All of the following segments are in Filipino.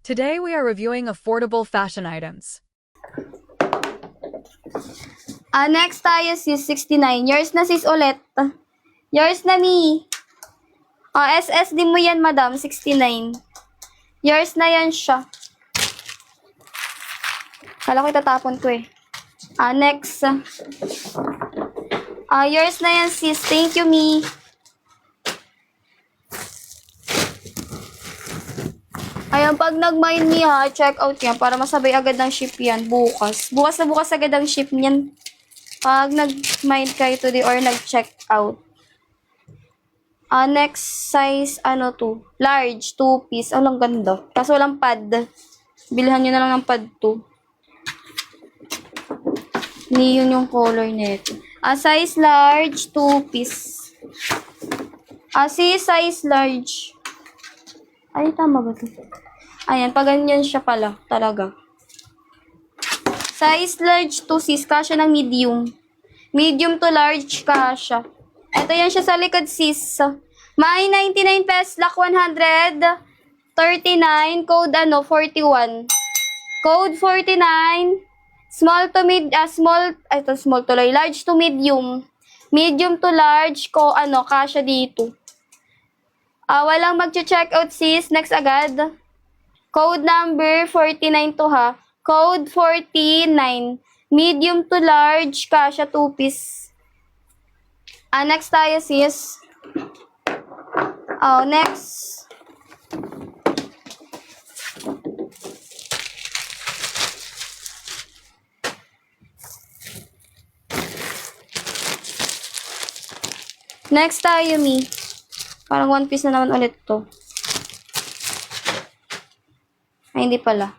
Today we are reviewing affordable fashion items. Next tayo sis, 69. Yours na sis ulit. Yours na mi. SSD mo yan madam, 69. Yours na yan siya. Kala ko itatapon ko eh. Next. Yours na yan sis. Thank you mi. Ayan, pag nag-mine me ha, check out yan para masabay agad ng ship yan bukas. Bukas na bukas agad ang ship niyan. Pag nag-mine kayo today or nag-check out. Next size, ano to? Large, 2-piece. Ang ganda. Kaso walang pad. Bilhan nyo na lang ng pad to. Neon yung color nito. Size large, 2-piece. Size large. Ay, tama ba ito? Ayan, pag ganyan siya pala, talaga. Size large to sis, kasya ng medium. Medium to large kasya. Ito yan siya sa likod sis. May 99 pesos, lock 139, code 41. Code 49, small to large to medium. Medium to large ko, kasya dito. Walang mag-check out sis. Next agad. Code number 49 to ha. Code 49. Medium to large. Kasya 2-piece. Next tayo sis. Next. Next tayo mi. Parang 1-piece na naman ulit to. Ay, hindi pala.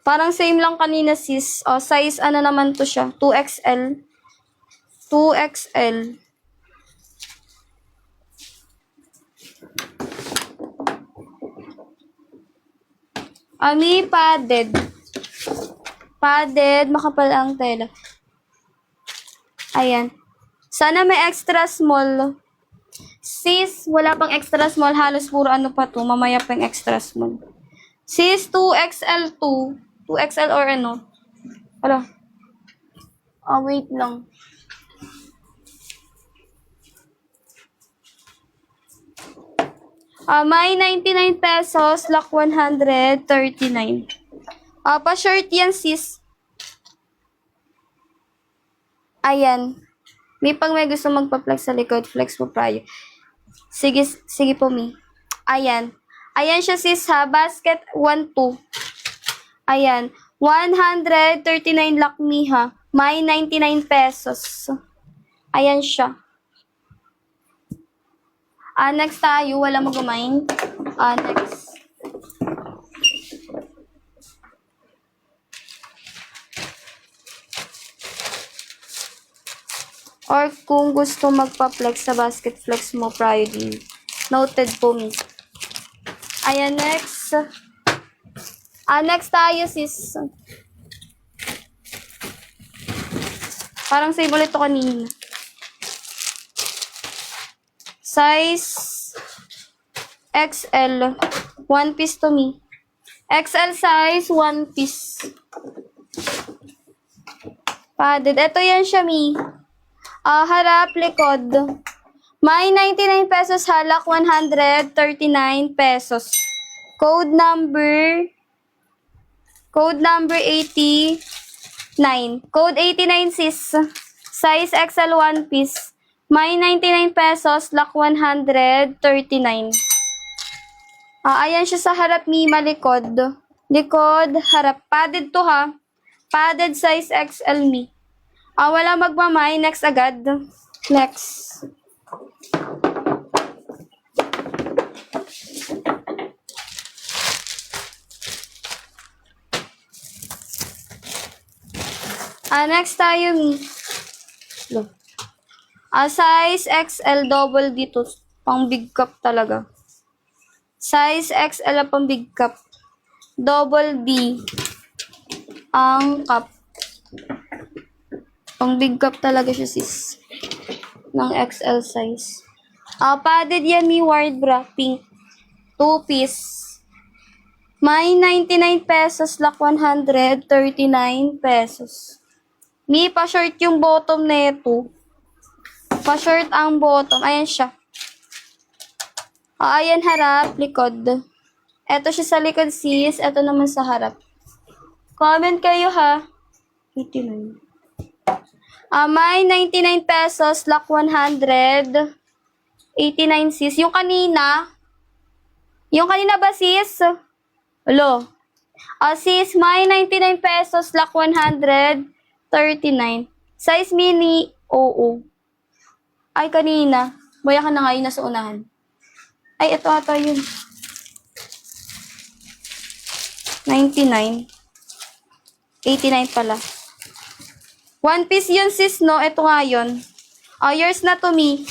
Parang same lang kanina sis. Size ano naman to siya? 2XL. 2XL. Ami padded. Padded, makapal ang tela. Ayan. Sana may extra small. Sis, wala pang extra small. Halos puro ano pa to. Mamaya pang extra small. Sis, 2XL2. 2XL or ano. Hala. Wait lang. May 99 pesos. Lock 139. Pa-short yan, sis. Ayan. May pang may gusto magpa-flex sa likod, flex po prior. Sige po, mi. Ayan. Ayan siya, sis, ha. Basket 1-2. Ayan. 139 lock, mi, ha. May 99 pesos. Ayan siya. Next tayo. Wala mag-mind. Next. Or kung gusto magpa-flex sa basket, flex mo prior din. Noted po, mi. Ayan, next. Next tayo, sis. Parang same ulit ito kanina. Size XL. 1-piece to, mi. XL size, 1-piece. Padded. Ito yan siya, mi. Harap, likod. May 99 pesos, halak 139 pesos. Code number 89. Code 89 sis. Size XL 1-piece. May 99 pesos, lock 139. Ayan siya sa harap, mi, malikod. Likod, harap. Padded to ha. Padded size XL, mi. Wala magmamay. Next agad. Next. Next tayo, mi. Size XL double dito. Pang big cup talaga. Size XL pang big cup. Double D. Ang cup. Pang big cup talaga siya, sis. ng XL size. Padded yan ni ward bra, pink. 2-piece. May 99 pesos, lock 139 pesos. Mi, pa-short yung bottom neto. Pa-short ang bottom. Ayan siya. Ayan harap, likod. Ito siya sa likod, sis. Ito naman sa harap. Comment kayo, ha? 89. May 99 pesos, lock 100. 89, sis. Yung kanina ba, sis? Hello. Sis, may 99 pesos, lock 139. Size mini, oo. Ay, kanina. Baya ka na nga yun nasa unahan. Ay, ito ata yun. 99. 89 pala. One piece yun, sis, no? Ito nga yun. Yours na to, me.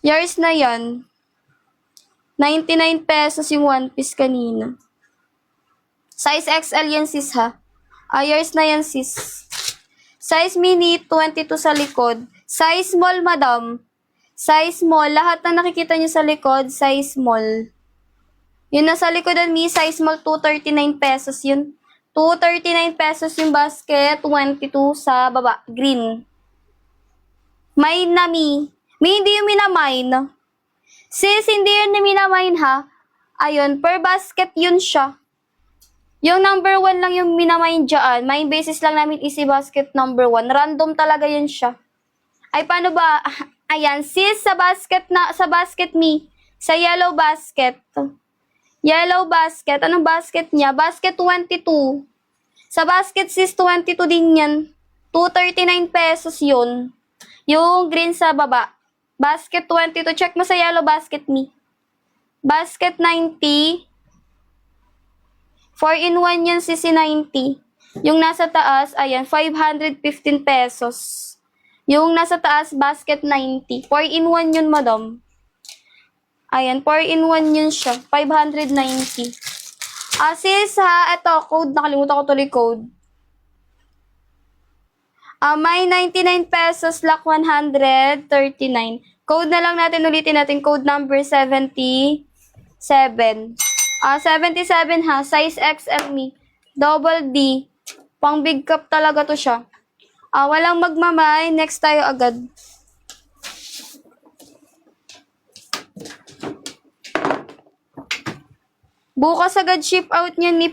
Yours na yan. 99 pesos yung one piece kanina. Size XL yan, sis, ha? Yours na yan, sis. Size mini, 22 sa likod. Size small, madam. Size small. Lahat na nakikita nyo sa likod, size small. Yun nasa likodan, mi, size small, 239 pesos yun. 239 pesos yung basket, 22 sa baba, green. Mine na, mi. Mi, hindi yung minamine. Sis, hindi yun yung minamine, ha? Ayun, per basket yun siya. Yung number 1 lang yung minamine dyan. May basis lang namin easy basket number 1. Random talaga yun siya. Ay, paano ba? Ayan, sis, sa basket, mi. Sa yellow basket. Yellow basket. Anong basket niya? Basket 22. Sa basket, sis, 22 din yan. 239 pesos yun. Yung green sa baba. Basket 22. Check mo sa yellow basket, mi. Basket 90. 4-in-1 yan, sis, 90. Yung nasa taas, ayan, 515 pesos. Yung nasa taas, basket 90. 4-in-1 yun, madam. Ayan, 4-in-1 yun siya. 590. Sis, ha, ito, code. Nakalimutan ko tuloy code. May 99 pesos, lock 139. Code na lang natin, ulitin natin. Code number 77. 77, ha. Size XL, me. Double D. Pang big cup talaga to siya. Walang magmamay. Next tayo agad. Bukas agad ship out niyan, ni.